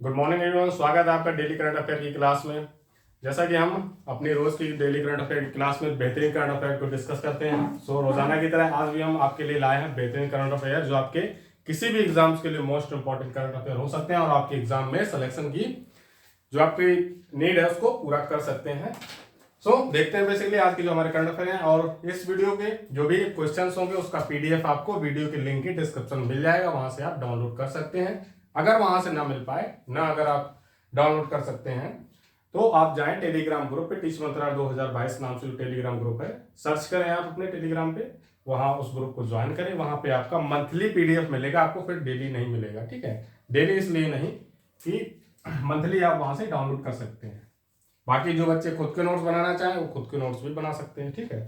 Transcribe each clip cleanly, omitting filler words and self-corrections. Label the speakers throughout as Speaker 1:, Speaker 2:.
Speaker 1: Good morning everyone, स्वागत है आपका डेली करंट अफेयर की क्लास में। जैसा कि हम अपनी रोज की डेली करंट अफेयर की क्लास में बेहतरीन करंट अफेयर को डिस्कस करते हैं, सो रोजाना की तरह आज भी हम आपके लिए लाए हैं बेहतरीन करंट अफेयर जो आपके किसी भी एग्जाम्स के लिए मोस्ट इंपॉर्टेंट करंट अफेयर हो सकते हैं और आपके एग्जाम में सिलेक्शन की जो आपकी नीड है उसको पूरा कर सकते हैं। देखते हैं बेसिकली आज की जो हमारे करंट अफेयर हैं, और इस वीडियो के जो भी क्वेश्चंस होंगे उसका पीडीएफ आपको वीडियो के लिंक की डिस्क्रिप्शन में मिल जाएगा, वहां से आप डाउनलोड कर सकते हैं। अगर वहां से ना मिल पाए ना, अगर आप डाउनलोड कर सकते हैं तो आप जाएं टेलीग्राम ग्रुप पे, टीच मंत्रा 2022 नाम से जो टेलीग्राम ग्रुप है, सर्च करें आप अपने टेलीग्राम पे, वहां उस ग्रुप को ज्वाइन करें। वहां पे आपका मंथली पीडीएफ मिलेगा, आपको फिर डेली नहीं मिलेगा। ठीक है, डेली इसलिए नहीं कि मंथली आप वहां से डाउनलोड कर सकते हैं। बाकी जो बच्चे खुद के नोट्स बनाना चाहें वो खुद के नोट्स भी बना सकते हैं। ठीक है,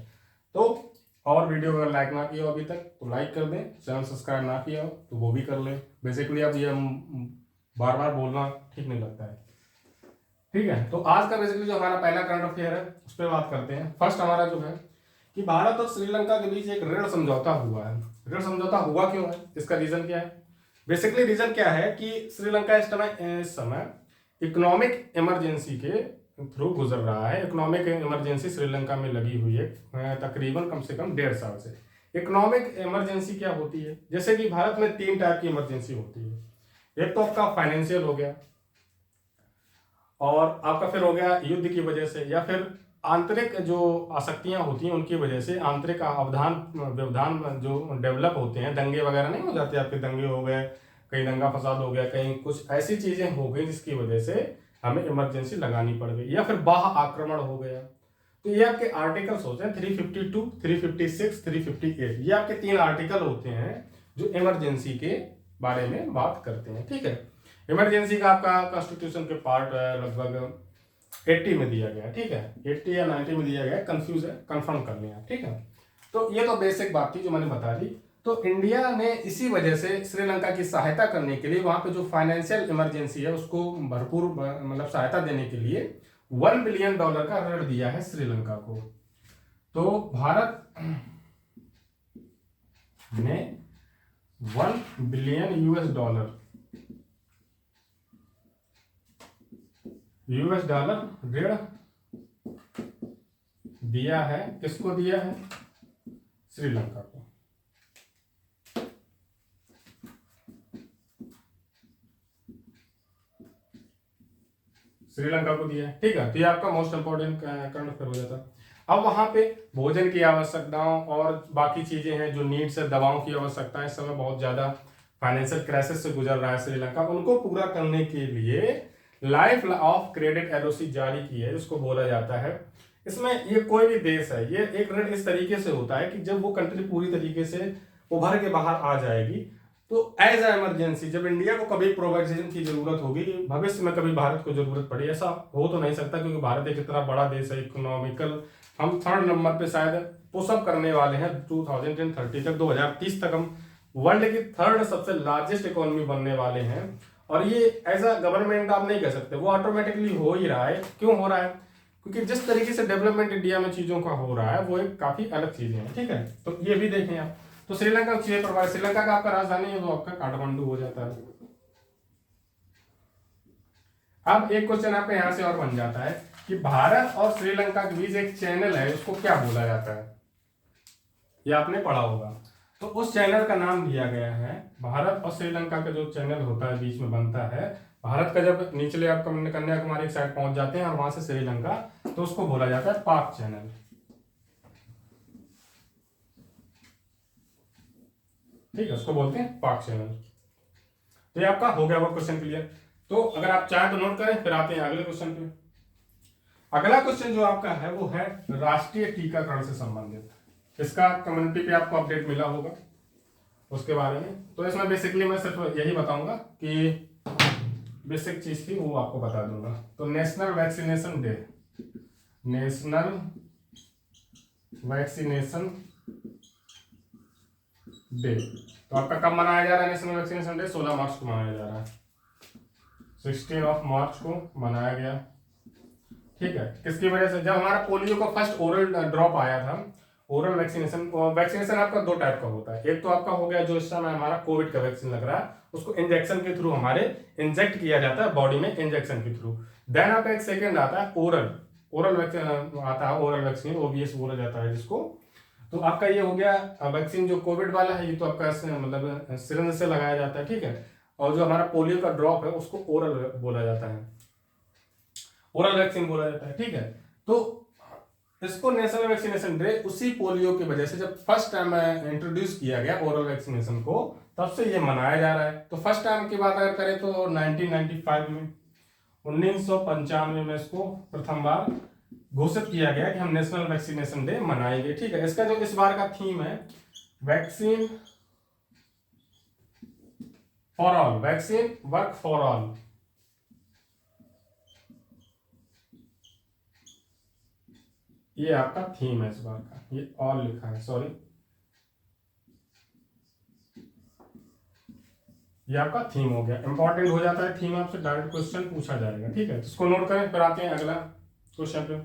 Speaker 1: तो और वीडियो अगर लाइक ना किया हो अभी तक तो लाइक कर दें, चैनल सब्सक्राइब ना किया हो तो वो भी कर लें। बेसिकली अब ये बार बार बोलना ठीक नहीं लगता है। ठीक है, तो आज का बेसिकली जो हमारा पहला करंट अफेयर है उस पर बात करते हैं। फर्स्ट हमारा जो है कि भारत और श्रीलंका के बीच एक ऋण समझौता हुआ है। ऋण समझौता हुआ क्यों है, इसका रीजन क्या है? बेसिकली रीजन क्या है कि श्रीलंका इस समय इकोनॉमिक इमरजेंसी के थ्रू गुजर रहा है। इकोनॉमिक इमरजेंसी श्रीलंका में लगी हुई है तकरीबन कम से कम 1.5 साल से। इकोनॉमिक इमरजेंसी क्या होती है? जैसे कि भारत में 3 टाइप की इमरजेंसी होती है। एक तो आपका फाइनेंशियल हो गया, और आपका फिर हो गया युद्ध की वजह से, या फिर आंतरिक जो आसक्तियां होती हैं उनकी वजह से, आंतरिक व्यवधान जो डेवलप होते हैं, दंगे वगैरह नहीं हो जाते आपके, दंगे हो गए, कहीं दंगा फसाद हो गया, कहीं कुछ ऐसी चीजें हो गई जिसकी वजह से हमें इमरजेंसी लगानी पड़ गई, या फिर बाह्य आक्रमण हो गया। तो ये आपके आर्टिकल्स होते हैं 352, 356, 358। ये आपके 3 आर्टिकल होते हैं जो इमरजेंसी के बारे में बात करते हैं। ठीक है, इमरजेंसी का आपका कॉन्स्टिट्यूशन के पार्ट लगभग 80 में दिया गया है। ठीक है, 80 या 90 में दिया गया है, कंफ्यूज है, कंफर्म कर लें आप। ठीक है, तो ये तो बेसिक बात थी जो मैंने बता दी। तो इंडिया ने इसी वजह से श्रीलंका की सहायता करने के लिए, वहां पे जो फाइनेंशियल इमरजेंसी है उसको भरपूर मतलब सहायता देने के लिए $1 बिलियन का ऋण दिया है श्रीलंका को। तो भारत ने $1 बिलियन यूएस डॉलर ऋण दिया है। किसको दिया है? श्रीलंका को। श्रीलंका को दिया है। ठीक है, तो ये आपका मोस्ट इंपोर्टेंट करंट अफेयर हो जाता है। अब वहां पे भोजन की आवश्यकताओं और बाकी चीजें हैं जो नीड्स है, दवाओं की आवश्यकता है, इस समय बहुत ज्यादा फाइनेंशियल क्राइसिस से गुजर रहा है श्रीलंका, उनको पूरा करने के लिए लाइफ ऑफ क्रेडिट एलओसी जारी की है, जिसको बोला जाता है। इसमें ये कोई भी देश है, ये एक ऋण इस तरीके से होता है कि जब वो कंट्री पूरी तरीके से उभर के बाहर आ जाएगी तो एज ए इमरजेंसी, जब इंडिया को कभी प्रोवाइडेशन की जरूरत होगी, भविष्य में कभी भारत को जरूरत पड़ी, ऐसा हो तो नहीं सकता क्योंकि भारत एक इतना बड़ा देश है, इकोनॉमिकल, हम 3rd नंबर पे शायद पुशअप करने वाले हैं 2030 तक, 2030 तक हम वर्ल्ड की 3rd सबसे लार्जेस्ट इकोनॉमी बनने वाले हैं। और ये एज अ गवर्नमेंट आप नहीं कह सकते, वो ऑटोमेटिकली हो ही रहा है। क्यों हो रहा है? क्योंकि जिस तरीके से डेवलपमेंट इंडिया में चीजों का हो रहा है वो एक काफी अलग चीजें हैं। ठीक है, तो ये भी देखें आप। तो श्रीलंका श्रीलंका का आपका राजधानी है वो आपका काठमांडू हो जाता है। अब एक क्वेश्चन आपका यहां से और बन जाता है कि भारत और श्रीलंका के बीच एक चैनल है, उसको क्या बोला जाता है? ये आपने पढ़ा होगा। तो उस चैनल का नाम दिया गया है, भारत और श्रीलंका का जो चैनल होता है बीच में बनता है, भारत का जब निचले आप कन्याकुमारी की साइड पहुंच जाते हैं और वहां से श्रीलंका, तो उसको बोला जाता है पाक चैनल। ठीक है, उसको बोलते हैं पाक चैनल। तो ये आपका हो गया वो क्वेश्चन क्लियर। तो अगर आप चाहें तो नोट करें, फिर आते हैं अगले क्वेश्चन पे। अगला क्वेश्चन जो आपका है वो है राष्ट्रीय टीकाकरण से संबंधित। इसका कम्युनिटी पे आपको अपडेट मिला होगा उसके बारे में। तो इसमें बेसिकली मैं सिर्फ यही बताऊंगा कि बेसिक चीज थी वो आपको बता दूंगा। तो national vaccination day, national vaccination day, तो आपका कब मनाया जा रहा है नेशनल वैक्सीनेशन डे? 16 मार्च को मनाया जा रहा है, 16 मार्च को मनाया गया। ठीक है, किसकी वजह से? जब हमारा पोलियो का फर्स्ट ओरल ड्रॉप आया था ओरल वैक्सीनेशन, वैक्सीनेशन आपका दो टाइप का होता है। एक तो आपका हो गया जो इस समय हमारा कोविड का वैक्सीन लग रहा है, उसको इंजेक्शन के थ्रू हमारे इंजेक्ट किया जाता है बॉडी में इंजेक्शन के थ्रू। देन आपका एक सेकेंड आता है ओरल, ओरल वैक्सीन आता है, ओरल वैक्सीन ओबीएस बोला जाता है जिसको। तो आपका ये हो गया वैक्सीन जो कोविड वाला है, ये तो आपका मतलब सिरिंज से लगाया जाता है, ठीक है। और जो हमारा पोलियो का ड्रॉप है उसको ओरल बोला जाता है, ओरल वैक्सीन बोला जाता है, ठीक है। तो इसको नेशनल वैक्सीनेशन डे उसी पोलियो की वजह से जब फर्स्ट टाइम इंट्रोड्यूस किया गया ओरल वैक्सीनेशन को, तब से ये मनाया जा रहा है। तो फर्स्ट टाइम की बात अगर करें तो 1995 में, 1995 में इसको प्रथम बार घोषित किया गया कि हम नेशनल वैक्सीनेशन डे मनाएंगे, ठीक है। इसका जो इस बार का थीम है vaccine for all, vaccine work for all. ये आपका थीम है इस बार का, ये ऑल लिखा है, सॉरी, ये आपका थीम हो गया। इंपॉर्टेंट हो जाता है थीम, आपसे डायरेक्ट क्वेश्चन पूछा जाएगा, ठीक है। इसको नोट करें, फिर आते हैं अगला क्वेश्चन पे।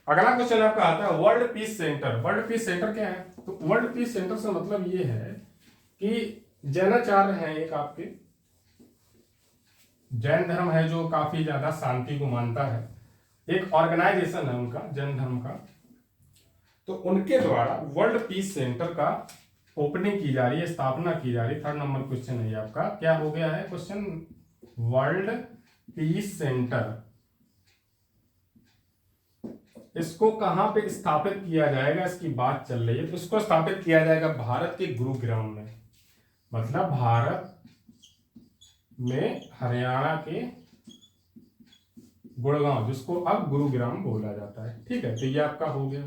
Speaker 1: अगला क्वेश्चन आपका आता है world peace centre. World peace centre क्या है? तो वर्ल्ड पीस सेंटर से मतलब ये है कि जैनाचार्य हैं एक आपके, जैन धर्म है जो काफी ज्यादा शांति को मानता है, एक ऑर्गेनाइजेशन है उनका जैन धर्म का। तो उनके द्वारा वर्ल्ड पीस सेंटर का ओपनिंग की जा रही है, स्थापना की जा रही है। 3rd नंबर क्वेश्चन है ये आपका, क्या हो गया है क्वेश्चन? वर्ल्ड पीस सेंटर, इसको कहां पे स्थापित किया जाएगा, इसकी बात चल रही है। तो इसको स्थापित किया जाएगा भारत के गुरुग्राम में, मतलब भारत में हरियाणा के गुड़गांव, जिसको अब गुरुग्राम बोला जाता है, ठीक है। तो ये आपका हो गया।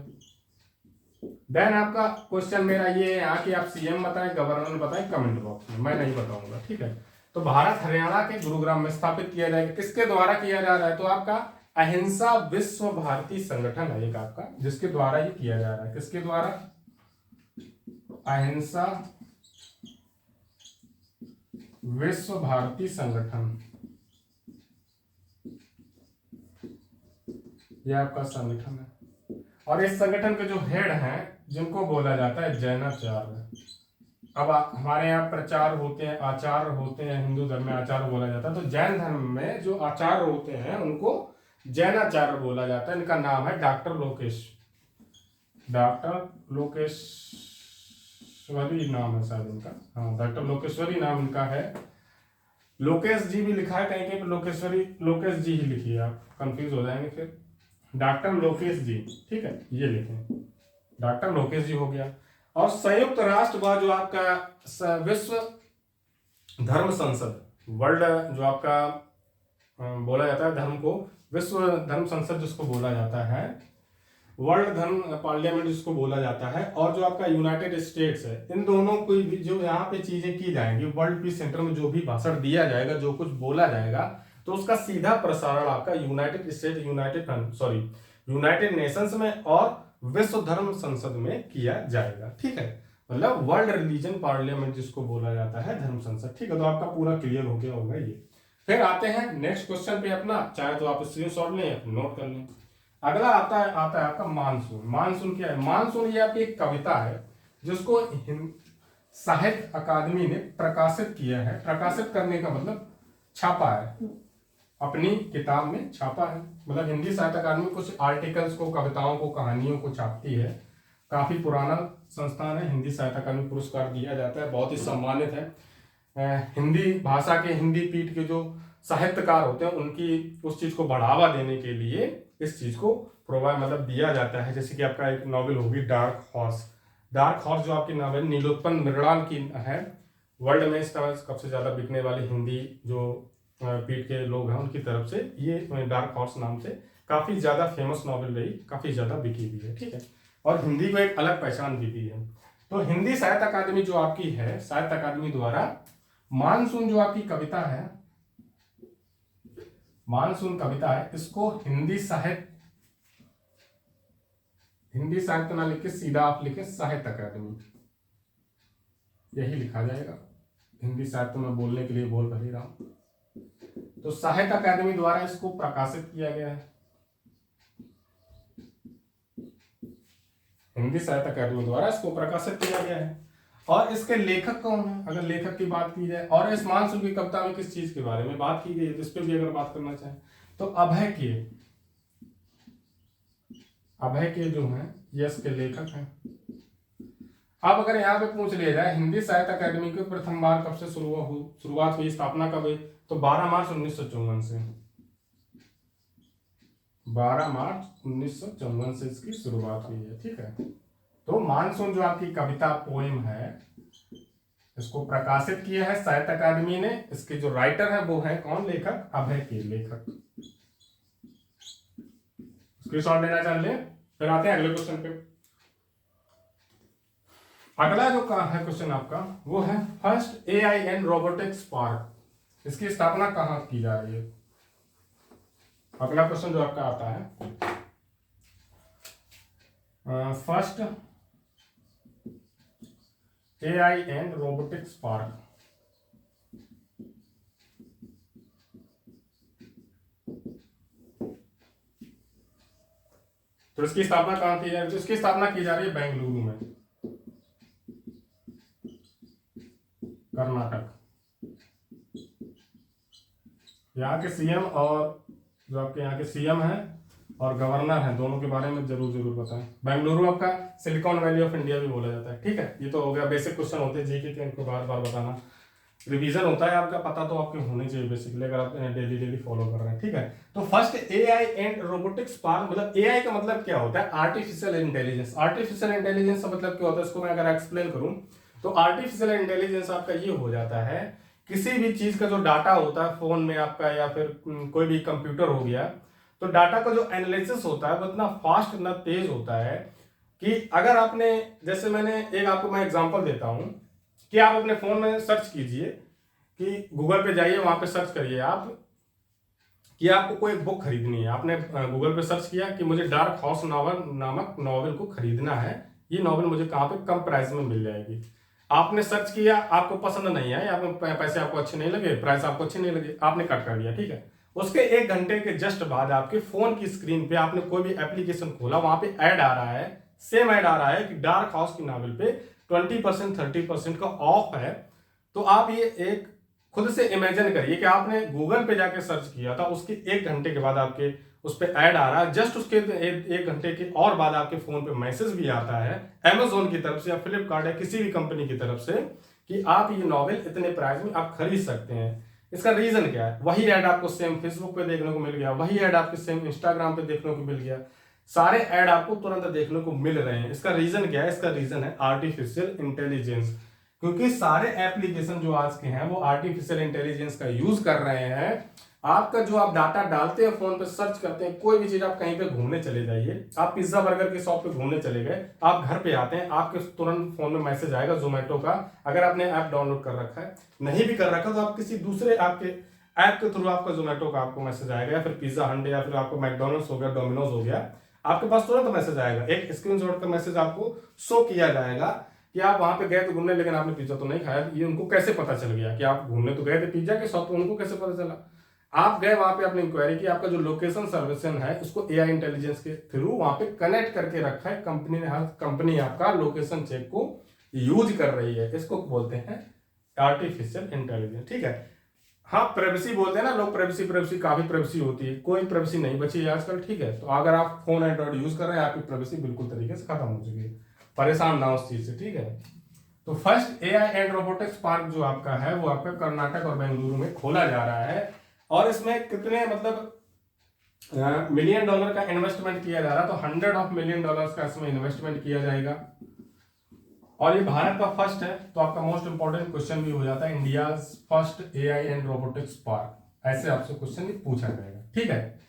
Speaker 1: देन आपका क्वेश्चन मेरा ये है यहाँ कि आप सीएम बताएं, गवर्नर बताएं कमेंट बॉक्स में, मैं नहीं बताऊंगा, ठीक है। तो भारत हरियाणा के गुरुग्राम में स्थापित किया जाएगा, किसके द्वारा किया जा रहा है? तो आपका अहिंसा विश्व भारती संगठन है एक आपका, जिसके द्वारा ये किया जा रहा है। किसके द्वारा? अहिंसा विश्व भारती संगठन, यह आपका संगठन है। और इस संगठन के जो हेड हैं जिनको बोला जाता है जैनाचार्य। अब हमारे यहाँ प्रचार होते हैं, आचार्य होते हैं, हिंदू धर्म में आचार्य बोला जाता है। तो जैन धर्म में जो आचार्य होते हैं उनको जैनाचार्य बोला जाता है। इनका नाम है डॉक्टर लोकेश, डॉक्टर लोकेश्वरी नाम है शायद इनका, हाँ डॉक्टर लोकेश्वरी नाम इनका है। लोकेश जी भी लिखा है कहीं कहीं पर, लोकेश्वरी लोकेश जी ही लिखिए, आप कंफ्यूज हो जाएंगे फिर। डॉक्टर लोकेश जी, ठीक है, ये लिखें, डॉक्टर लोकेश जी हो गया। और संयुक्त राष्ट्र व जो आपका विश्व धर्म संसद, वर्ल्ड जो आपका बोला जाता है धर्म को, विश्व धर्म संसद जिसको बोला जाता है, वर्ल्ड धर्म पार्लियामेंट जिसको बोला जाता है, और जो आपका यूनाइटेड स्टेट्स है, इन दोनों को भी जो यहाँ पे चीजें की जाएंगी, वर्ल्ड पीस सेंटर में जो भी भाषण दिया जाएगा, जो कुछ बोला जाएगा, तो उसका सीधा प्रसारण आपका यूनाइटेड स्टेट, यूनाइटेड नेशंस में और विश्व धर्म संसद में किया जाएगा, ठीक है। मतलब वर्ल्ड रिलीजन पार्लियामेंट जिसको बोला जाता है, धर्म संसद, ठीक है। तो आपका पूरा क्लियर हो गया होगा ये। फिर आते हैं नेक्स्ट क्वेश्चन पे अपना, चाहे तो आप स्क्रीनशॉट लें या नोट कर लें। अगला आता है आपका मानसून। मानसून क्या है? मानसून ये आपकी एक कविता है जिसको साहित्य अकादमी ने प्रकाशित किया है। प्रकाशित करने का मतलब छापा है, अपनी किताब में छापा है। मतलब हिंदी साहित्य अकादमी कुछ आर्टिकल्स को, कविताओं को, कहानियों को छापती है। काफी पुराना संस्थान है, हिंदी साहित्य अकादमी पुरस्कार दिया जाता है, बहुत ही सम्मानित है। हिंदी भाषा के, हिंदी पीठ के जो साहित्यकार होते हैं उनकी उस चीज को बढ़ावा देने के लिए इस चीज को प्रोवाइड मतलब दिया जाता है। जैसे कि आपका एक नॉवेल होगी डार्क हॉर्स। डार्क हॉर्स जो आपकी नॉवेल नीलोत्पल मृणाल की है, वर्ल्ड में इसका सबसे ज्यादा बिकने वाली हिंदी जो पीठ के लोग हैं उनकी तरफ से ये डार्क हॉर्स नाम से काफी ज्यादा फेमस नॉवेल रही, काफी ज्यादा बिकी हुई है, ठीक है। और हिंदी को एक अलग पहचान भी दी है। तो हिंदी साहित्य अकादमी जो आपकी है, साहित्य अकादमी द्वारा मानसून जो आपकी कविता है, मानसून कविता है, इसको हिंदी साहित्य ना लिख के सीधा आप लिखे साहित्य अकादमी, यही लिखा जाएगा। हिंदी साहित्य में बोलने के लिए बोल कर ही रहा हूं। तो साहित्य अकादमी द्वारा इसको प्रकाशित किया गया है, हिंदी साहित्य अकादमी द्वारा इसको प्रकाशित किया गया है। और इसके लेखक कौन है, अगर लेखक की बात की जाए, और इस मानसून की कविता में किस चीज के बारे में बात की गई है, इस पर भी अगर बात करना चाहें तो अभय के जो हैं ये इसके लेखक हैं। अब अगर यहाँ पे पूछ लिया जाए हिंदी साहित्य अकादमी की प्रथम बार कब से शुरुआत हुई, स्थापना कब हुई, तो 12 मार्च 1954 से। 12 मार्च 1954 से इसकी शुरुआत हुई है। ठीक है, तो मानसून जो आपकी कविता पोएम है इसको प्रकाशित किया है साहित्य अकादमी ने। इसके जो राइटर है वो है कौन, लेखक अभय के लेखक। स्क्रीनशॉट लेना चाह ले, फिर आते हैं अगले क्वेश्चन पे। अगला जो है क्वेश्चन आपका वो है फर्स्ट AIN रोबोटिक्स पार्क, इसकी स्थापना कहां की जा रही है। अगला क्वेश्चन जो आपका आता है फर्स्ट AIN रोबोटिक्स पार्क, तो इसकी स्थापना कहां की जा रही है, तो इसकी स्थापना की जा रही है बेंगलुरु में, कर्नाटक। यहाँ के सीएम और जो आपके यहाँ के सीएम हैं और गवर्नर हैं दोनों के बारे में जरूर बताएं। बेंगलुरु आपका सिलिकॉन वैली ऑफ इंडिया भी बोला जाता है। ठीक है, ये तो हो गया बेसिक क्वेश्चन होते हैं जीके के, इनको बार बार बताना, रिवीजन होता है आपका, पता तो आपके होने चाहिए बेसिकली अगर आप डेली फॉलो कर रहे हैं। ठीक है, तो फर्स्ट AIN रोबोटिक्स पार्क, मतलब AI का मतलब क्या होता है, आर्टिफिशियल इंटेलिजेंस। आर्टिफिशियल इंटेलिजेंस का मतलब क्या होता है, इसको मैं अगर एक्सप्लेन करूं तो आर्टिफिशियल इंटेलिजेंस आपका ये हो जाता है किसी भी चीज का जो डाटा होता है फोन में आपका या फिर कोई भी कंप्यूटर हो गया, तो डाटा का जो एनालिसिस होता है वो इतना फास्ट, इतना तेज होता है कि अगर आपने, जैसे मैंने एक आपको मैं एग्जांपल देता हूं कि आप अपने फोन में सर्च कीजिए कि गूगल पे जाइए, वहां पे सर्च करिए आप कि आपको कोई बुक खरीदनी है। आपने गूगल पे सर्च किया कि मुझे डार्क हाउस नॉवल नामक नॉवल को खरीदना है, ये नॉवल मुझे कहाँ पे कम प्राइस में मिल जाएगी। आपने सर्च किया, आपको पसंद नहीं आया, आपको पैसे आपको अच्छे नहीं लगे, प्राइस आपको अच्छे नहीं लगे, आपने कट कर दिया। ठीक है, उसके 1 घंटे के जस्ट बाद आपके फोन की स्क्रीन पे आपने कोई भी एप्लीकेशन खोला, वहां पे ऐड आ रहा है, सेम ऐड आ रहा है कि डार्क हाउस की नॉवल पे 20% 30% का ऑफ है। तो आप ये एक खुद से इमेजिन करिए कि आपने गूगल पे जाके सर्च किया था, उसके 1 घंटे के बाद आपके उस पर ऐड आ रहा है, जस्ट उसके 1 घंटे के और बाद आपके फोन पे मैसेज भी आता है अमेजोन की तरफ से या फ्लिपकार्ट या किसी भी कंपनी की तरफ से कि आप ये नॉवेल इतने प्राइस में आप खरीद सकते हैं। इसका रीजन क्या है, वही ऐड आपको सेम फेसबुक पे देखने को मिल गया, वही ऐड आपको सेम इंस्टाग्राम पे देखने को मिल गया, सारे ऐड आपको तुरंत देखने को मिल रहे हैं। इसका रीजन क्या है, इसका रीजन है आर्टिफिशियल इंटेलिजेंस, क्योंकि सारे एप्लीकेशन जो आज के हैं वो आर्टिफिशियल इंटेलिजेंस का यूज कर रहे हैं। आपका जो आप डाटा डालते हैं फोन पे, सर्च करते हैं, कोई भी चीज आप कहीं पे घूमने चले जाइए, आप पिज्जा बर्गर के शॉप पे घूमने चले गए, आप घर पे आते हैं, आपके तुरंत फोन में मैसेज आएगा जोमेटो का, अगर आपने ऐप डाउनलोड कर रखा है, नहीं भी कर रखा तो आप किसी दूसरे आपके ऐप के थ्रू आपका जोमेटो का आपको मैसेज आएगा, या फिर पिज्जा हंट या फिर आपको मैकडोनल्ड्स हो गया, डोमिनोज हो गया, आपके पास तुरंत मैसेज आएगा, एक स्क्रीनशॉट का मैसेज आपको शो किया जाएगा कि आप वहां पे गए तो घूमने, लेकिन आपने पिज्जा तो नहीं खाया। ये उनको कैसे पता चल गया कि आप घूमने तो गए थे पिज्जा के शॉप, उनको कैसे पता चला, आप गए वहां पे, आपने इंक्वायरी की, आपका जो लोकेशन सर्विसन है उसको AI इंटेलिजेंस के थ्रू वहां पे कनेक्ट करके रखा है कंपनी ने। हर कंपनी आपका लोकेशन चेक को यूज कर रही है, इसको बोलते हैं आर्टिफिशियल इंटेलिजेंस। ठीक है, हाँ प्राइवेसी बोलते हैं ना लोग, प्राइवेसी काफी प्राइवेसी होती है, कोई प्राइवेसी नहीं बची है आजकल। ठीक है, तो अगर आप फोन एंड्रॉइड यूज कर रहे हैं, आपकी प्राइवेसी बिल्कुल तरीके से खत्म हो चुकी है, परेशान ना उस चीज से। ठीक है, तो फर्स्ट AI रोबोटिक्स पार्क जो आपका है वो आपका कर्नाटक और बेंगलुरु में खोला जा रहा है, और इसमें कितने मतलब $1 मिलियन का इन्वेस्टमेंट किया जा रहा है, तो $100 मिलियन का इसमें इन्वेस्टमेंट किया जाएगा, और ये भारत का फर्स्ट है। तो आपका मोस्ट इंपॉर्टेंट क्वेश्चन भी हो जाता है, India first AI robotics park, ऐसे आपसे क्वेश्चन भी पूछा जाएगा। ठीक है,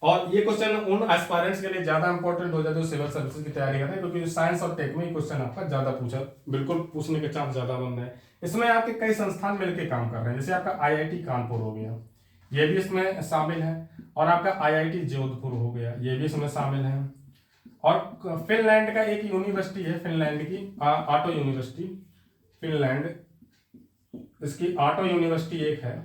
Speaker 1: और ये क्वेश्चन उन एस्पायरेंट्स के लिए ज्यादा इंपॉर्टेंट हो जाते हैं जो सिविल सर्विसेज की तैयारी करते हैं, क्योंकि जो साइंस और टेक में क्वेश्चन आपका ज्यादा पूछा, बिल्कुल पूछने के चांस ज्यादा बन रहे हैं। इसमें आपके कई संस्थान मिलकर काम कर रहे हैं, जैसे आपका IIT कानपुर हो गया, ये भी इसमें शामिल है, और आपका IIT जोधपुर हो गया, ये भी इसमें शामिल है, और फिनलैंड का एक यूनिवर्सिटी है, फिनलैंड की ऑटो यूनिवर्सिटी, फिनलैंड, इसकी ऑटो यूनिवर्सिटी एक है,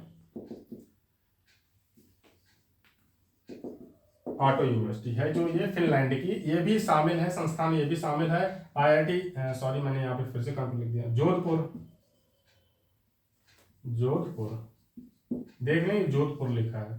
Speaker 1: ऑटो यूनिवर्सिटी है जो ये फिनलैंड की, ये भी शामिल है संस्थान, ये भी शामिल है आईआईटी, सॉरी मैंने यहाँ पे फिर से कानपुर लिख दिया, जोधपुर, जोधपुर देख लें जोधपुर लिखा है,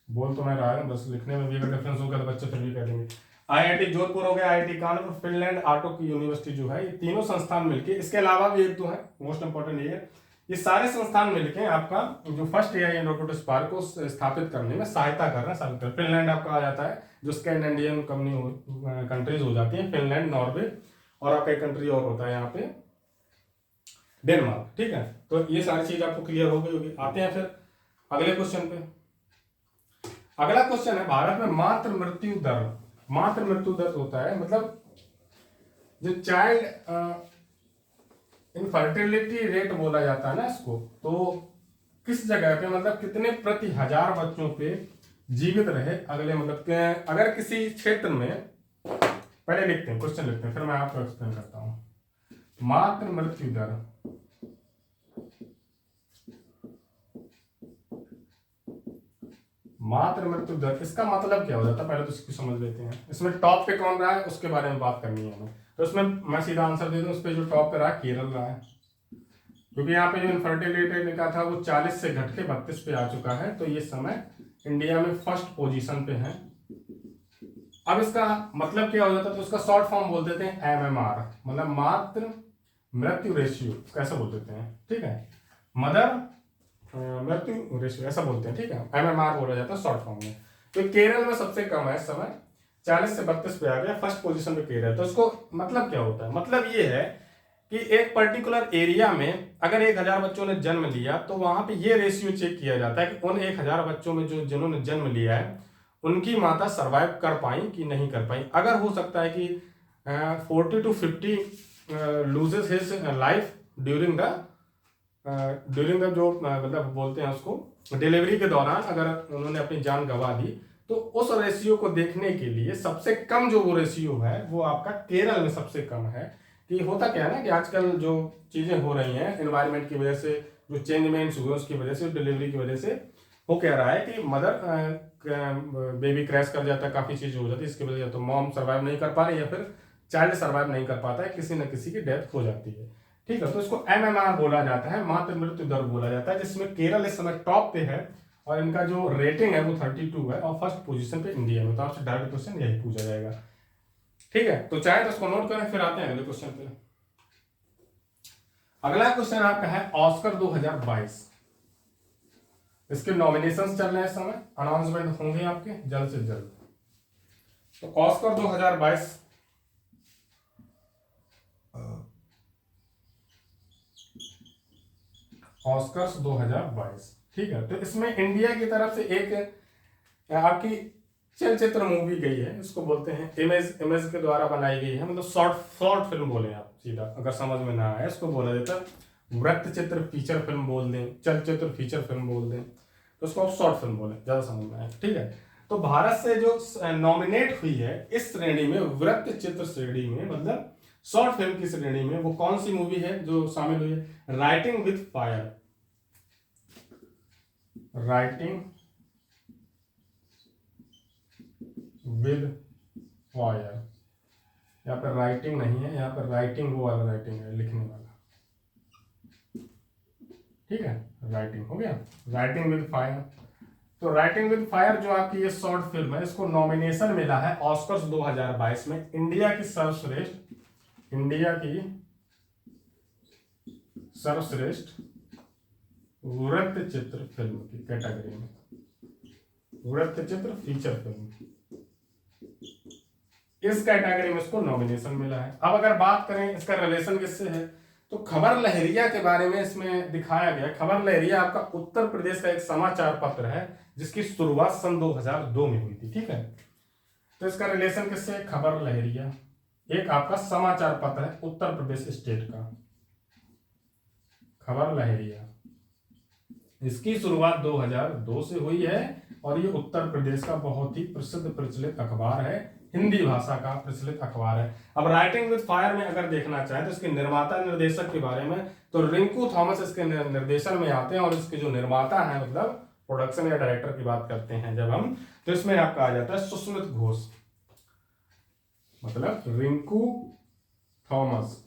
Speaker 1: बोल तो मैं रहा है बस लिखने में भी अगर डिफरेंस होगा तो बच्चे फिर भी कर देंगे। आईआईटी जोधपुर हो गया, आईआईटी कानपुर, फिनलैंड ऑटो की यूनिवर्सिटी जो है, ये तीनों संस्थान मिलके, इसके अलावा भी एक तो है मोस्ट इंपॉर्टेंट ये है, ये सारे संस्थान मिलके आपका जो first AI and robotics park को स्थापित करने में सहायता कर रहे हैं। फिनलैंड आपका आ जाता है जो स्कैंडिनेवियन कंट्रीज हो जाती है, फिनलैंड, नॉर्वे और आपका एक कंट्री और होता है यहाँ पे डेनमार्क। ठीक है, तो ये सारी चीज आपको क्लियर हो गई होगी। आते हैं फिर अगले क्वेश्चन पे। अगला क्वेश्चन है भारत में मातृ मृत्यु दर। मातृ मृत्यु दर होता है मतलब जो चाइल्ड इनफर्टिलिटी रेट बोला जाता है ना इसको, तो किस जगह पे मतलब कितने प्रति हजार बच्चों पे जीवित रहे अगले मतलब अगर किसी क्षेत्र में, पहले लिखते हैं क्वेश्चन लिखते हैं फिर मैं आपको एक्सप्लेन करता हूं। मातृ मृत्यु दर, मातृ मृत्यु दर इसका मतलब क्या हो जाता है पहले तो इसको समझ लेते हैं। इसमें टॉप पे कौन रहा है उसके बारे में बात करनी है हमें, तो इसमें मैं सीधा आंसर दे दूं, उस पर जो टॉप पे रहा केरल रहा है, क्योंकि यहाँ पे जो इनफर्टिलिटी लिखा था वो 40 से घट के 32 पे आ चुका है, तो ये समय इंडिया में फर्स्ट पोजीशन पे है। अब इसका मतलब क्या हो जाता है, तो उसका शॉर्ट फॉर्म बोल देते हैं MMR, मतलब मातृ मृत्यु रेशियो, कैसे बोल देते हैं, ठीक है, मदर मृत्यु रेशियो ऐसा बोलते हैं, ठीक है, MMR बोला जाता है शॉर्ट फॉर्म में। तो केरल में सबसे कम है इस समय, 40 से 32 पे आ गया, फर्स्ट पोजीशन पे केरल। तो इसको मतलब क्या होता है, मतलब ये है कि एक पर्टिकुलर एरिया में अगर 1000 बच्चों ने जन्म लिया तो वहां पे ये रेशियो चेक किया जाता है कि उन 1000 बच्चों में जो जिन्होंने जन्म लिया है उनकी माता सरवाइव कर पाई कि नहीं कर पाई। अगर हो सकता है कि 40 to 50 loses his life during the जो मतलब बोलते हैं उसको डिलीवरी के दौरान अगर उन्होंने अपनी जान गंवा दी, तो उस रेशियो को देखने के लिए सबसे कम जो वो रेशियो है वो आपका केरल में सबसे कम है। कि होता क्या है ना कि आजकल जो चीजें हो रही हैं एनवायरनमेंट की वजह से, जो चेंजमेंट्स हुए उसकी वजह से, डिलीवरी की वजह से वो कह रहा है कि मदर बेबी क्रैश कर जाता है, काफी चीज हो जाती है, इसकी वजह से तो मॉम सर्वाइव नहीं कर पा रही है, फिर चाइल्ड सर्वाइव नहीं कर पाता है, किसी न किसी की डेथ हो जाती है। ठीक है, तो इसको MMR बोला जाता है, मातृ मृत्यु दर बोला जाता है, जिसमें केरल इस समय टॉप पे है और इनका जो रेटिंग है वो 32 है और फर्स्ट पोजीशन पे इंडिया में। तो आपसे डायरेक्ट क्वेश्चन यही पूछा जाएगा, ठीक है, तो चाहे तो इसको नोट करें, फिर आते हैं अगले क्वेश्चन पे। अगला क्वेश्चन आपका है ऑस्कर 2022। इसके नॉमिनेशंस चल रहे हैं इस समय, अनाउंसमेंट होंगे आपके जल्द से जल्द। तो ऑस्कर 2022 ऑस्कर्स 2022, ठीक है, तो इसमें इंडिया की तरफ से एक आपकी चलचित्र मूवी गई है, इसको बोलते हैं इमेज के द्वारा बनाई गई है, मतलब शॉर्ट फिल्म बोले आप सीधा, अगर समझ में ना आए इसको बोला जाता है वृत्त चित्र फीचर फिल्म बोल दें, चलचित्र फीचर फिल्म बोल दें, तो उसको आप शॉर्ट फिल्म बोले, ज्यादा समझ में आए, ठीक है। तो भारत से जो नॉमिनेट हुई है इस श्रेणी में, वृत्त चित्र श्रेणी में, मतलब शॉर्ट फिल्म की श्रेणी में, वो कौन सी मूवी है जो शामिल हुई है, writing with fire. Writing with fire, यहाँ पर राइटिंग नहीं है, यहाँ पर राइटिंग वो वाला राइटिंग है, लिखने वाला, ठीक है, राइटिंग हो गया, राइटिंग विद फायर। तो राइटिंग विद फायर जो आपकी ये शॉर्ट फिल्म है, इसको नॉमिनेशन मिला है ऑस्कर्स 2022 में इंडिया की सर्वश्रेष्ठ वृत्त चित्र फिल्म की कैटेगरी में, वृत्त चित्र फीचर फिल्म, इस कैटेगरी में इसको नॉमिनेशन मिला है। अब अगर बात करें इसका रिलेशन किससे है, तो खबर लहरिया के बारे में इसमें दिखाया गया। खबर लहरिया आपका उत्तर प्रदेश का एक समाचार पत्र है जिसकी शुरुआत सन 2002 में हुई थी, ठीक है। तो इसका रिलेशन किससे, खबर लहरिया एक आपका समाचार पत्र है उत्तर प्रदेश स्टेट का, खबर लहरिया, इसकी शुरुआत 2002 से हुई है और ये उत्तर प्रदेश का बहुत ही प्रसिद्ध प्रचलित अखबार है, हिंदी भाषा का प्रचलित अखबार है। अब राइटिंग विद फायर में अगर देखना चाहें तो इसके निर्माता निर्देशक के बारे में, तो रिंकू थॉमस इसके निर्देशन में आते हैं और इसके जो निर्माता हैं मतलब प्रोडक्शन या डायरेक्टर की बात करते हैं जब हम, तो इसमें आपका आ जाता है सुस्मित घोष, मतलब रिंकू थॉमस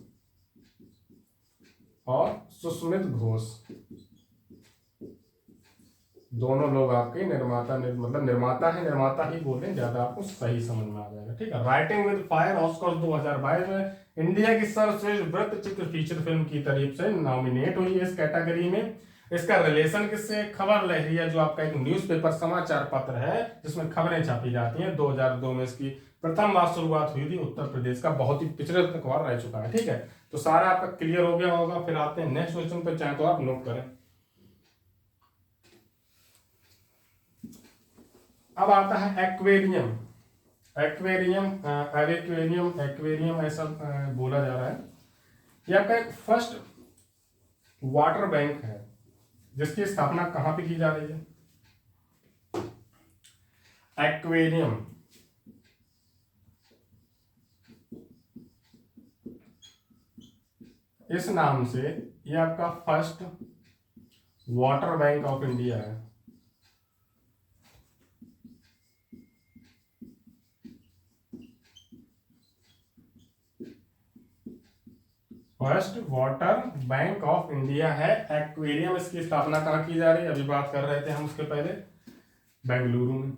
Speaker 1: और सुस्मित घोष, दोनों लोग आपके मतलब निर्माता है, निर्माता ही बोलें ज्यादा आपको सही समझ में आ जाएगा, ठीक है। राइटिंग विद फायर ऑस्कर 2022 में इंडिया की सर्वश्रेष्ठ वृत्त चित्र फीचर फिल्म की तरफ से नॉमिनेट हुई है इस कैटेगरी में। इसका रिलेशन किससे? खबर लहरिया, जो आपका एक न्यूज़पेपर समाचार पत्र है जिसमें खबरें छापी जाती हैं। 2002 में इसकी प्रथम बार शुरुआत हुई थी उत्तर प्रदेश का, बहुत ही पिछड़े तक बार रह चुका है, ठीक है। तो सारा आपका क्लियर हो गया होगा। फिर आते हैं नेक्स्ट क्वेश्चन पे, चाहे तो आप नोट करें। अब आता है एक्वेरियम। एक्वेरियम ऐसा बोला जा रहा है। ये आपका एक फर्स्ट वाटर बैंक है जिसकी स्थापना कहां पे की जा रही है? एक्वेरियम इस नाम से ये आपका first water bank of India है। First water bank of India है एक्वेरियम। इसकी स्थापना कहाँ की जा रही है? अभी बात कर रहे थे हम उसके पहले, बेंगलुरु में।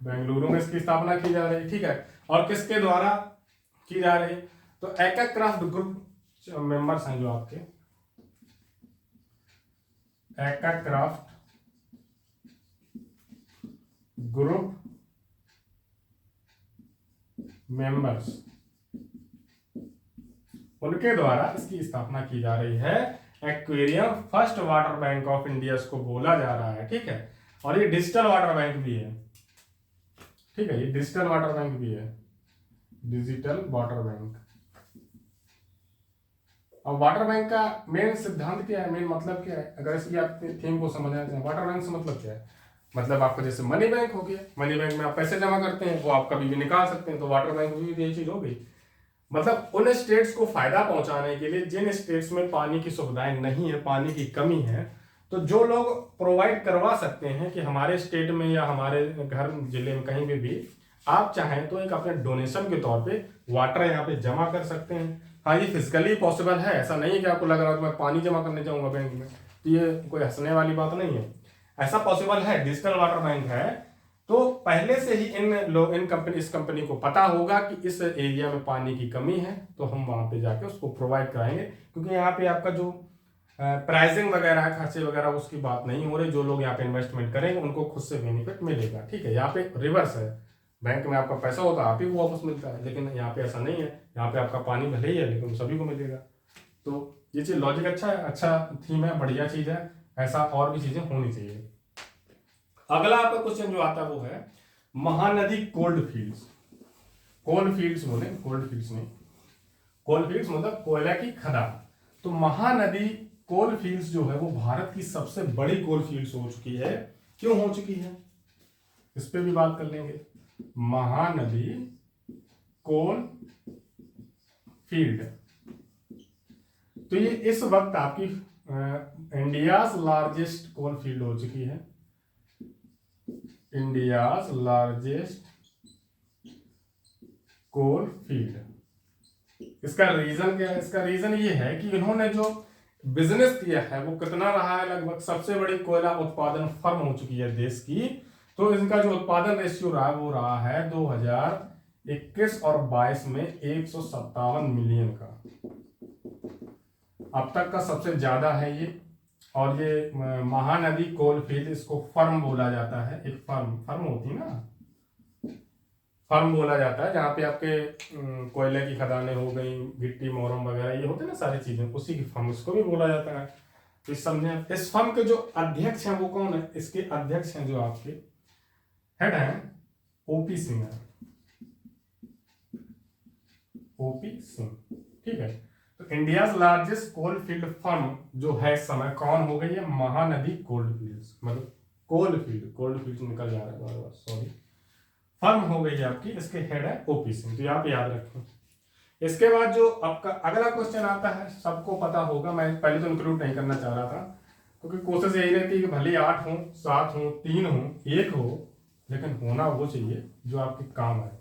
Speaker 1: बेंगलुरु में इसकी स्थापना की जा रही है, ठीक है। और किसके द्वारा की जा रही है? तो एकाक्राफ्ट ग्रुप मेंबर्स हैं जो आपके एकाक्राफ्ट ग्रुप मेंबर्स, उनके द्वारा इसकी स्थापना की जा रही है। Aquarium first water bank of India इसको बोला जा रहा है, ठीक है। और ये डिजिटल वाटर बैंक भी है, ठीक है। ये डिजिटल वाटर बैंक भी है, डिजिटल वाटर बैंक। अब वाटर बैंक का मेन सिद्धांत क्या है, मेन मतलब क्या है? अगर इसकी आप थीम को समझना चाहें, वाटर बैंक से मतलब क्या है? मतलब आपका जैसे मनी बैंक हो गया, मनी बैंक में आप पैसे जमा करते हैं, वो आप कभी भी निकाल सकते हैं, तो वाटर बैंक में भी यही चीज हो गई। मतलब उन स्टेट्स को फायदा पहुंचाने के लिए जिन स्टेट्स में पानी की सुविधाएं नहीं है, पानी की कमी है, तो जो लोग प्रोवाइड करवा सकते हैं कि हमारे स्टेट में या हमारे घर जिले में कहीं भी आप चाहें तो एक अपने डोनेशन के तौर पे वाटर यहाँ पे जमा कर सकते हैं। हाँ, ये फिजिकली पॉसिबल है, ऐसा नहीं है कि आपको लग रहा है कि मैं पानी जमा करने जाऊंगा बैंक में, तो ये कोई हंसने वाली बात नहीं है, ऐसा पॉसिबल है, डिजिटल वाटर बैंक है। तो पहले से ही इस कंपनी को पता होगा कि इस एरिया में पानी की कमी है, तो हम वहां पे जाके उसको प्रोवाइड कराएंगे, क्योंकि यहाँ पे आपका जो प्राइसिंग वगैरह खर्चे वगैरह उसकी बात नहीं हो रही। जो लोग यहाँ पे इन्वेस्टमेंट करेंगे उनको खुद से बेनिफिट मिलेगा, ठीक है। यहाँ पे रिवर्स है, बैंक में आपका पैसा होता है आप ही को वापस मिलता है, लेकिन यहाँ पे ऐसा नहीं है। यहाँ पे आपका पानी भले ही है लेकिन सभी को मिलेगा। तो ये चीज लॉजिक अच्छा है, अच्छा थीम है, बढ़िया चीज है, ऐसा और भी चीजें होनी चाहिए। अगला आपका क्वेश्चन जो आता है वो है Mahanadi cold fields. Cold fields बोले, कोल्ड फील्ड्स नहीं, कोल फील्ड्स मतलब कोयला की खदान। तो महानदी कोल फील्ड्स जो है वो भारत की सबसे बड़ी कोल फील्ड्स हो चुकी है। क्यों हो चुकी है इस पे भी बात कर लेंगे। महानदी कोल फील्ड, तो ये इस वक्त आपकी इंडियाज लार्जेस्ट कोल फील्ड हो चुकी है। India's largest coal field. इसका रीजन क्या है? इसका रीजन ये है कि इन्होंने जो बिजनेस किया है वो कितना रहा है, लगभग सबसे बड़ी कोयला उत्पादन फर्म हो चुकी है देश की। तो इनका जो उत्पादन रेशियो रहा वो रहा है 2021 और 22 में 157 मिलियन का, अब तक का सबसे ज्यादा है ये। और ये महानदी कोल फील्ड, इसको फर्म बोला जाता है, एक फर्म होती है ना, फर्म बोला जाता है जहाँ पे आपके कोयले की खदानें हो गई, गिट्टी मोरम वगैरह ये होते हैं ना सारी चीजें, उसी की फर्म इसको भी बोला जाता है। तो समझे, इस फर्म के जो अध्यक्ष हैं वो कौन है? इसके अध्यक्ष हैं जो आपके हेड हैं ओपी सिंह है, ओपी सिंह, ठीक है। तो India's largest coal field firm जो है इस समय कौन हो गई है? महानदी कोल्ड फील्ड्स, मतलब कोल्ड फील्ड निकल जा रहा है बार, सॉरी, फर्म हो गई है आपकी, इसके हेड है ओपी सिंह। तो यहाँ पे याद रखें, इसके बाद जो आपका अगला क्वेश्चन आता है, सबको पता होगा, मैं पहले तो इंक्लूड नहीं करना चाह रहा था क्योंकि कोशिश यही रहती है कि भले 8 हो, 7 हो, 3 हो, 1 हो, लेकिन होना वो चाहिए जो आपके काम आए,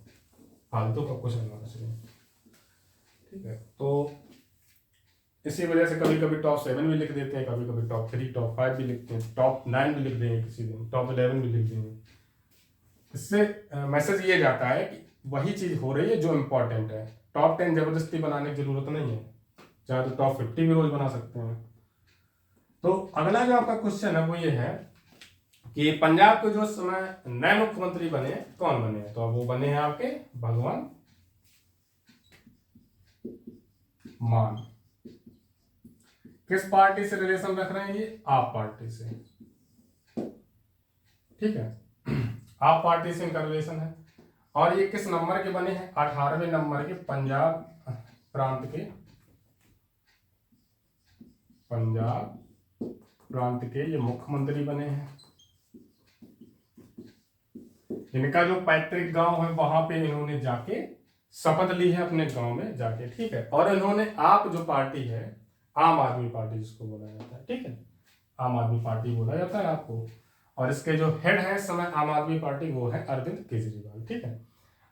Speaker 1: फालतू का कुछ नहीं होना चाहिए। ठीक है, तो इसी वजह से कभी कभी टॉप 7 भी लिख देते हैं, कभी कभी टॉप 3, टॉप 5 भी लिखते हैं, टॉप 9 भी लिख देंगे, किसी दिन टॉप 11 भी लिख देंगे। इससे मैसेज ये जाता है कि वही चीज हो रही है जो इम्पोर्टेंट है। टॉप 10 जबरदस्ती बनाने की जरूरत नहीं है, चाहे तो टॉप 50 भी रोज बना सकते हैं। तो अगला जो आपका क्वेश्चन है वो ये है कि पंजाब के जो समय नए मुख्यमंत्री बने कौन बने हैं, तो अब वो बने हैं आपके भगवंत मान। किस पार्टी से रिलेशन रख रहे हैं ये? आप पार्टी से। ठीक है, आप पार्टी से इनका रिलेशन है। और ये किस नंबर के बने हैं? 18वें नंबर के पंजाब प्रांत के ये मुख्यमंत्री बने हैं। इनका जो पैतृक गांव है वहां पे इन्होंने जाके शपथ ली है, अपने गांव में जाके। ठीक है, और इन्होंने आप जो पार्टी है, आम आदमी पार्टी जिसको बोला जाता है, ठीक है, आम आदमी पार्टी बोला जाता है आपको, और इसके जो हेड है इस समय आम आदमी पार्टी वो है अरविंद केजरीवाल। ठीक है,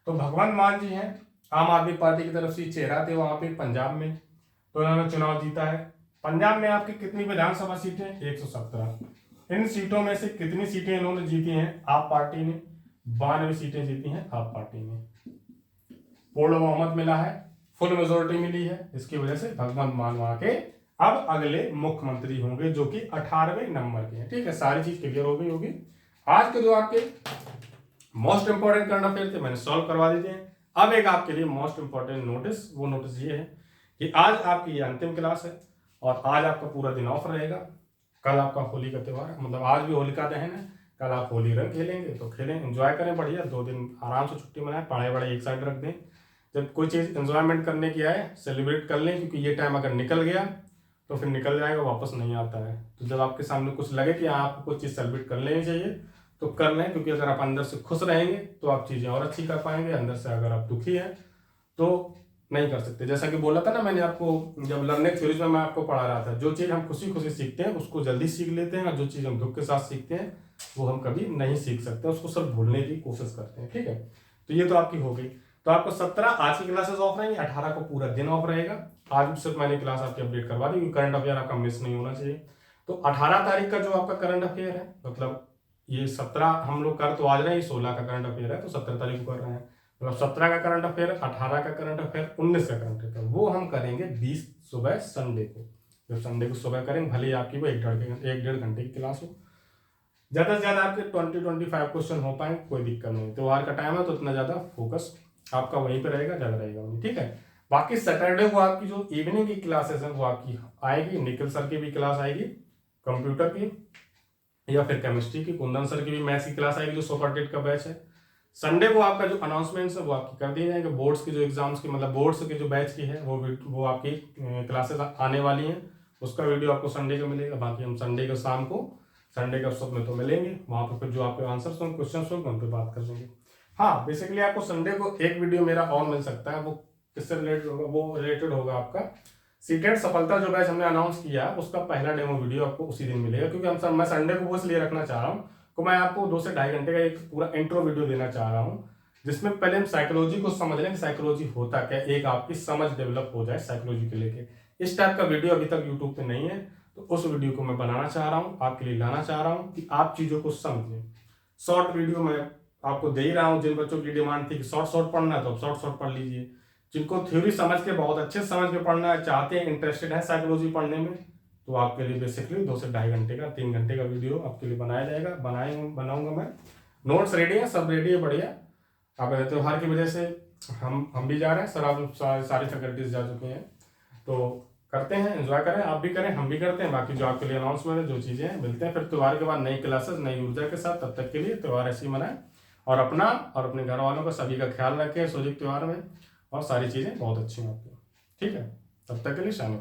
Speaker 1: तो भगवंत मान जी हैं, आम आदमी पार्टी की तरफ से चेहरा थे वहां पे पंजाब में, तो इन्होंने चुनाव जीता है। पंजाब में आपकी कितनी विधानसभा सीटें? 117। इन सीटों में से कितनी सीटें इन्होंने जीती हैं? आप पार्टी ने 92 सीटें जीती हैं आप पार्टी ने, पूर्ण बहुमत मिला है, फुल मेजोरिटी मिली है। इसकी वजह से भगवंत मान वहां के अब अगले मुख्यमंत्री होंगे जो कि 18वें नंबर के हैं। ठीक है, सारी चीज क्लियर हो गई होगी। आज के जो आपके मोस्ट इंपॉर्टेंट करंट अफेयर थे मैंने सॉल्व करवा देते हैं। अब एक आपके लिए मोस्ट इंपॉर्टेंट नोटिस, वो नोटिस ये है कि आज आपकी ये अंतिम क्लास है और आज आपका पूरा दिन ऑफ रहेगा। कल आपका होली का त्योहार है, मतलब आज भी होलिका दहन है, कल आप होली रंग खेलेंगे तो खेलें, एंजॉय करें बढ़िया, 2 दिन आराम से छुट्टी मनाएं, पढ़ाई वढ़ाई एक साइड रख दें। जब कोई चीज़ एंजॉयमेंट करने की आए सेलिब्रेट कर लें, क्योंकि ये टाइम अगर निकल गया तो फिर निकल जाएगा, वापस नहीं आता है। तो जब आपके सामने कुछ लगे कि आपको कुछ चीज़ सेलिब्रेट कर लेनी चाहिए तो कर लें, क्योंकि अगर आप अंदर से खुश रहेंगे तो आप चीज़ें और अच्छी कर पाएंगे। अंदर से अगर आप दुखी हैं तो नहीं कर सकते। जैसा कि बोला था ना मैंने आपको, जब लर्निंग थ्योरीज में मैं आपको पढ़ा रहा था, जो चीज़ हम खुशी खुशी सीखते हैं उसको जल्दी सीख लेते हैं, और जो चीज़ हम दुख के साथ सीखते हैं वो हम कभी नहीं सीख सकते, उसको सब भूलने की कोशिश करते हैं। ठीक है, तो ये तो आपकी हो गई। तो आपको 17 आज की क्लासेस ऑफ रहेंगी, 18 को पूरा दिन ऑफ रहेगा। आज सिर्फ मैंने क्लास आपकी अपडेट करवा दी क्योंकि करंट अफेयर आपका मिस नहीं होना चाहिए। तो 18 तारीख का जो आपका करंट अफेयर है, मतलब ये 17 हम लोग कर तो आज रहे हैं, 16 का करंट अफेयर है तो 17 तारीख को कर रहे हैं, मतलब 17 का करंट अफेयर, 18 का करंट अफेयर, 19 का करंट अफेयर, वो हम करेंगे 20 सुबह संडे को। जब संडे को सुबह करेंगे, भले ही आपकी वो 1-1.5 घंटे की क्लास हो, ज़्यादा से ज़्यादा आपके 20-25 क्वेश्चन हो पाए, कोई दिक्कत नहीं। त्योहार का टाइम है तो इतना ज़्यादा फोकस आपका वहीं पे रहेगा, ज़्यादा रहेगा वहीं। ठीक है, बाकी सैटरडे को आपकी जो इवनिंग की क्लासेस हैं वो आपकी आएगी, निखिल सर की भी क्लास आएगी कंप्यूटर की, या फिर केमिस्ट्री की, कुंदन सर की भी मैथ्स की क्लास आएगी जो सुपर टेट का बैच है। संडे को आपका जो अनाउंसमेंट्स है वो आपकी कर दिए जाएंगे, बोर्ड्स की जो एग्जाम्स की, मतलब बोर्ड्स के जो बैच की है वो आपकी क्लासेस आने वाली हैं, उसका वीडियो आपको संडे को मिलेगा। बाकी हम संडे को शाम को, संडे का सब में तो मिलेंगे, वहाँ पर फिर जो आपके आंसर्स होंगे, क्वेश्चन होंगे, उन पर बात कर लेंगे। हाँ, बेसिकली आपको संडे को एक वीडियो मेरा और मिल सकता है, वो किससे रिलेटेड होगा? वो रिलेटेड होगा आपका सीटेट सफलता जो बैच हमने अनाउंस किया उसका पहला डेमो वीडियो आपको उसी दिन मिलेगा, क्योंकि मैं संडे को वो इसलिए रखना चाह रहा हूँ तो मैं आपको 2 से 2.5 घंटे का एक पूरा इंट्रो वीडियो देना चाह रहा हूँ, जिसमें पहले हम साइकोलॉजी को समझ लें कि साइकोलॉजी होता क्या, एक आपकी समझ डेवलप हो जाए साइकोलॉजी के लेके। इस टाइप का वीडियो अभी तक यूट्यूब पे नहीं है, तो उस वीडियो को मैं बनाना चाह रहा हूँ, आपके लिए लाना चाह रहा हूँ कि आप चीज़ों को समझें। शॉर्ट वीडियो मैं आपको दे ही रहा हूँ, जिन बच्चों की डिमांड थी कि शॉर्ट पढ़ना है तो आप शॉर्ट पढ़ लीजिए, जिनको थ्योरी समझ के बहुत अच्छे समझ के पढ़ना है, चाहते हैं, इंटरेस्टेड है साइकोलॉजी पढ़ने में, तो आपके लिए बेसिकली 2 से 2.5 घंटे का 3 घंटे का वीडियो आपके लिए बनाया जाएगा, बनाऊंगा मैं। नोट्स रेडी है, सब रेडी है, बढ़िया। अब त्योहार की वजह से हम भी जा रहे हैं सर, आप सारी फैकल्टीज जा चुके हैं, तो करते हैं, एंजॉय करें, आप भी करें, हम भी करते हैं। बाकी जो आपके लिए अनाउंसमेंट है, जो चीज़ें हैं, मिलते हैं फिर त्योहार के बाद नई क्लासेस नई ऊर्जा के साथ। तब तक के लिए त्योहार ऐसे ही मनाएं और अपना और अपने घर वालों का सभी का ख्याल रखें सोजिक त्योहार में, और सारी चीज़ें बहुत अच्छी होती हैं। ठीक है, तब तक के लिए शामिल।